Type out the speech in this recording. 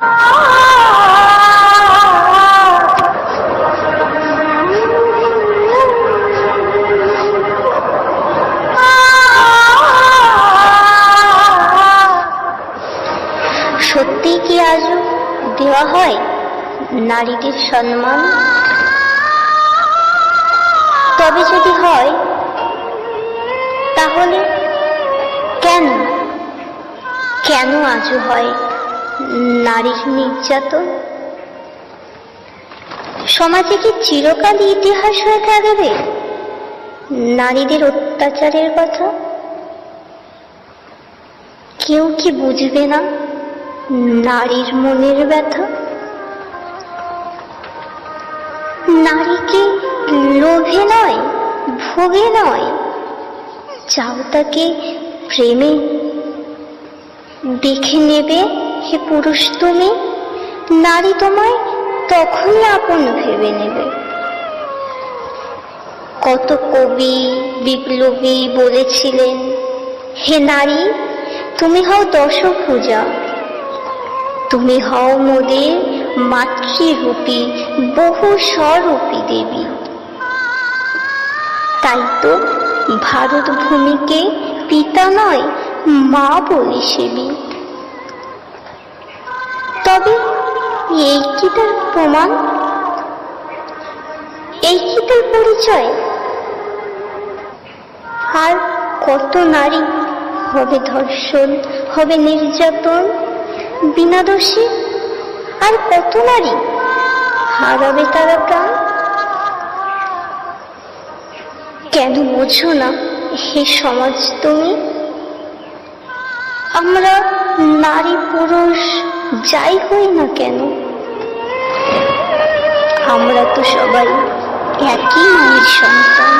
সত্যি কি আজও দেওয়া হয় নারীদের সম্মান? তবে যদি হয়, তাহলে কেন কেন আজও হয় নারীর নির্যাতন? সমাজে কি চিরকালই ইতিহাস হয়ে থাকবে নারীদের অত্যাচারের কথা? কেউ কি বুঝবে না নারীর মনের ব্যথা? নারীকে লোভে নয়, ভোগে নয়, চাও তাকে প্রেমে। দেখে নেবে হে পুরুষ তুমি, নারী তোমায় তখনই আপন ভেবে নেবে। কত কবি বিপ্লবী বলেছিলেন, হে নারী তুমি হও দশভুজা, তুমি হও মোদের মাতৃরূপী বহু স্বরূপী দেবী। তাই তো ভারত ভূমিকে পিতা নয় মা বলি সেবী। তবে এই কি তার প্রমাণ? এই কি তার পরিচয়? আর কত নারী হবে ধর্ষণ, হবে নির্যাতন বিনা দোষে? আর কত নারী হারাবে তারা প্রাণ? কেন বোঝো না হে সমাজ তুমি? আমরা নারী পুরুষ যাই হই না কেন, আমরা তো সবাই একই মায়ের সন্তান।